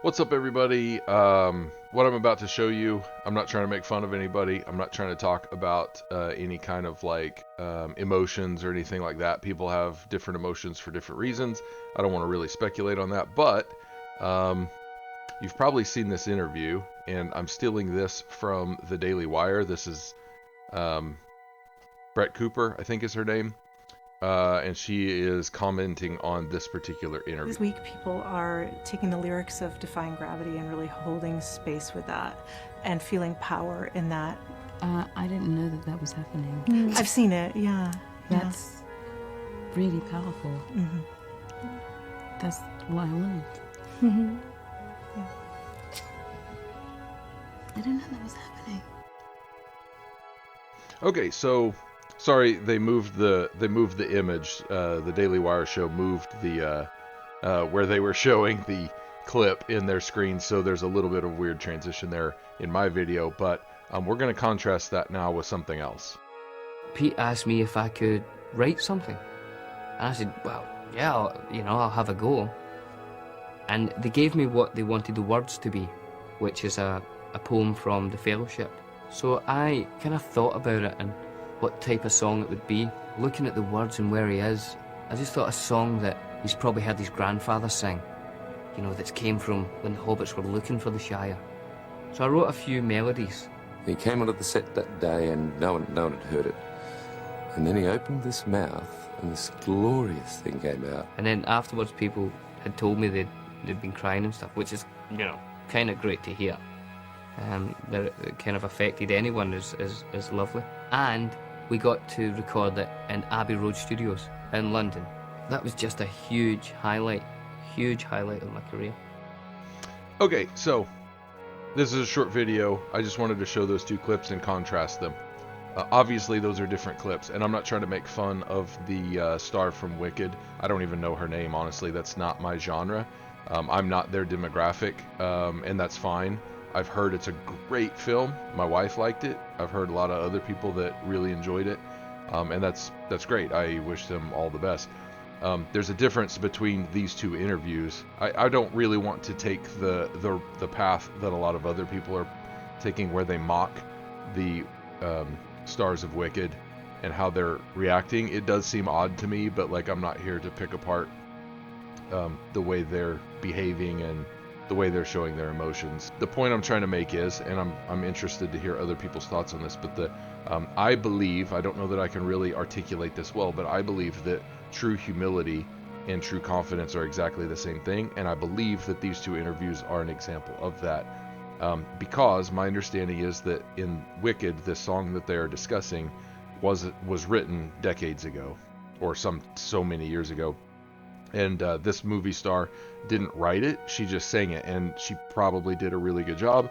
What's up, everybody? What I'm about to show you, I'm not trying to make fun of anybody. I'm not trying to talk about any kind of emotions or anything like that. People have different emotions for different reasons. I don't want to really speculate on that, but um, you've probably seen this interview, and I'm stealing this from the Daily Wire. This is um, Brett Cooper, I think is her name, and she is commenting on this particular interview. This week, people are taking the lyrics of Defying Gravity and really holding space with that and feeling power in that. I didn't know that was happening. I've seen it, yeah. That's really powerful. Mm-hmm. That's what I wanted. Mm-hmm. Yeah. I didn't know that was happening. Okay, so sorry, they moved the image. The Daily Wire show moved the where they were showing the clip in their screen, so there's a little bit of weird transition there in my video, but we're going to contrast that now with something else. Pete asked me if I could write something, and I said, well, yeah, I'll have a go. And they gave me what they wanted the words to be, which is a poem from the Fellowship. So I kind of thought about it and what type of song it would be. Looking at the words and where he is, I just thought a song that he's probably heard his grandfather sing, that came from when the hobbits were looking for the Shire. So I wrote a few melodies. He came onto the set that day and no one had heard it. And then he opened this mouth and this glorious thing came out. And then afterwards people had told me they'd been crying and stuff, which is, kind of great to hear. That it kind of affected anyone is lovely. And we got to record it in Abbey Road Studios in London. That was just a huge highlight of my career. Okay, so this is a short video. I just wanted to show those two clips and contrast them. Obviously, those are different clips, and I'm not trying to make fun of the star from Wicked. I don't even know her name, honestly. That's not my genre. I'm not their demographic, and that's fine. I've heard it's a great film. My wife liked it. I've heard a lot of other people that really enjoyed it, and that's great. I wish them all the best. There's a difference between these two interviews. I don't really want to take the path that a lot of other people are taking, where they mock the stars of Wicked and how they're reacting. It does seem odd to me, but I'm not here to pick apart the way they're behaving and the way they're showing their emotions. The point I'm trying to make is, and I'm interested to hear other people's thoughts on this, but I believe, I don't know that I can really articulate this well, but I believe that true humility and true confidence are exactly the same thing, and I believe that these two interviews are an example of that. Because my understanding is that in Wicked, this song that they are discussing was written decades ago, or so many years ago. And this movie star didn't write it, she just sang it, and she probably did a really good job.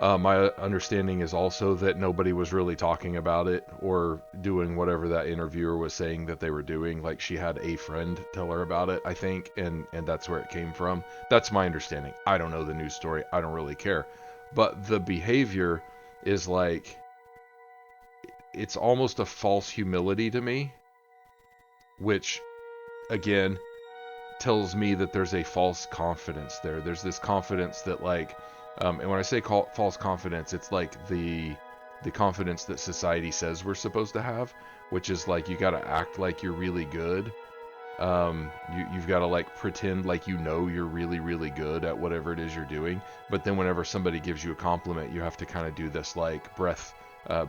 My understanding is also that nobody was really talking about it or doing whatever that interviewer was saying that they were doing. She had a friend tell her about it, I think, and that's where it came from. That's my understanding. I don't know the news story. I don't really care. But the behavior is it's almost a false humility to me, which, again, tells me that there's a false confidence there. There's this confidence that and when I say false confidence, it's the confidence that society says we're supposed to have, which is you got to act like you're really good. You've got to pretend you're really, really good at whatever it is you're doing. But then whenever somebody gives you a compliment, you have to kind of do this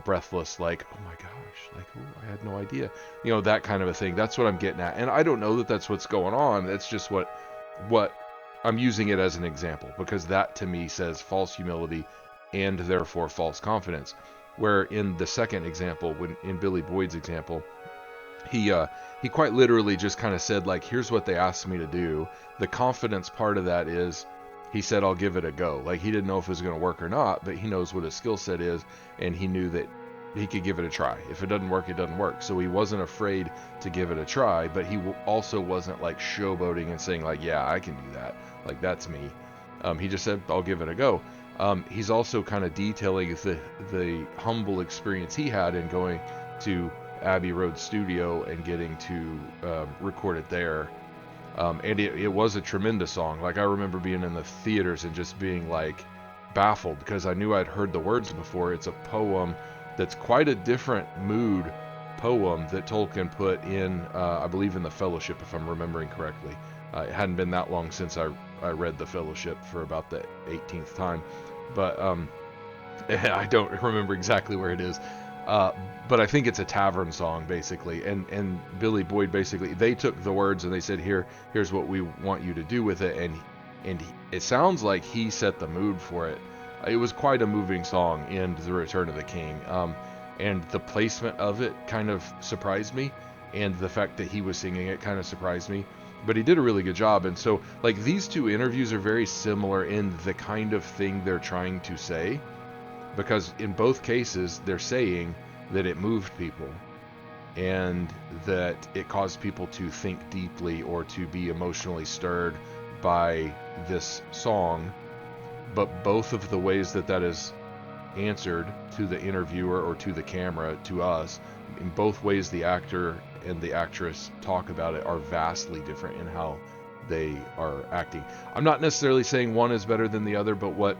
breathless, oh my gosh, I had no idea, that kind of a thing. That's what I'm getting at, and I don't know that that's what's going on. That's just what I'm using it as an example, because that to me says false humility and therefore false confidence. Where in the second example, when in Billy Boyd's example, he quite literally just kind of said here's what they asked me to do. The confidence part of that is, he said, I'll give it a go. He didn't know if it was going to work or not, but he knows what his skill set is, and he knew that he could give it a try. If it doesn't work, it doesn't work. So he wasn't afraid to give it a try, but he also wasn't showboating and saying yeah, I can do that. That's me. He just said, I'll give it a go. He's also kind of detailing the humble experience he had in going to Abbey Road Studio and getting to record it there. And it was a tremendous song. Like, I remember being in the theaters and just being like baffled because I knew I'd heard the words before. It's a poem that's quite a different mood poem that Tolkien put in, I believe, in The Fellowship, if I'm remembering correctly. It hadn't been that long since I read The Fellowship for about the 18th time, but I don't remember exactly where it is. But I think it's a tavern song basically, and Billy Boyd basically, they took the words and they said, here's what we want you to do with it, and it sounds like he set the mood for it. It was quite a moving song in The Return of the King, and the placement of it kind of surprised me, and the fact that he was singing it kind of surprised me. But he did a really good job, and so like these two interviews are very similar in the kind of thing they're trying to say, because in both cases they're saying that it moved people and that it caused people to think deeply or to be emotionally stirred by this song. But both of the ways that that is answered to the interviewer or to the camera, to us, in both ways the actor and the actress talk about it are vastly different in how they are acting. I'm not necessarily saying one is better than the other, but what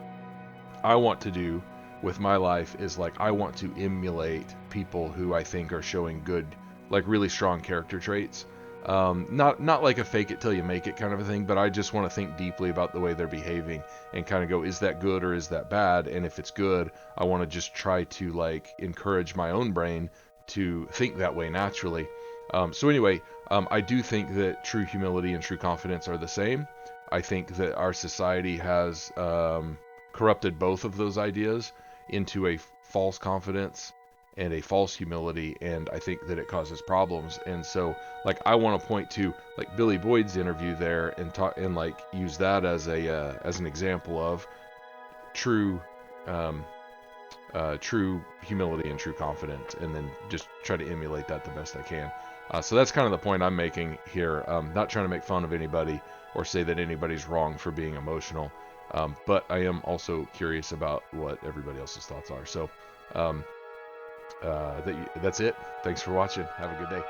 I want to do with my life is like, I want to emulate people who I think are showing good, like really strong character traits. Not like a fake it till you make it kind of a thing, but I just want to think deeply about the way they're behaving and kind of go, is that good or is that bad? And if it's good, I want to just try to like encourage my own brain to think that way naturally. So anyway, I do think that true humility and true confidence are the same. I think that our society has corrupted both of those ideas into a false confidence and a false humility, and I think that it causes problems. And so like I want to point to like Billy Boyd's interview there and talk and like use that as a as an example of true true humility and true confidence, and then just try to emulate that the best I can. So that's kind of the point I'm making here. Not trying to make fun of anybody or say that anybody's wrong for being emotional, but I am also curious about what everybody else's thoughts are. So that's it. Thanks for watching. Have a good day.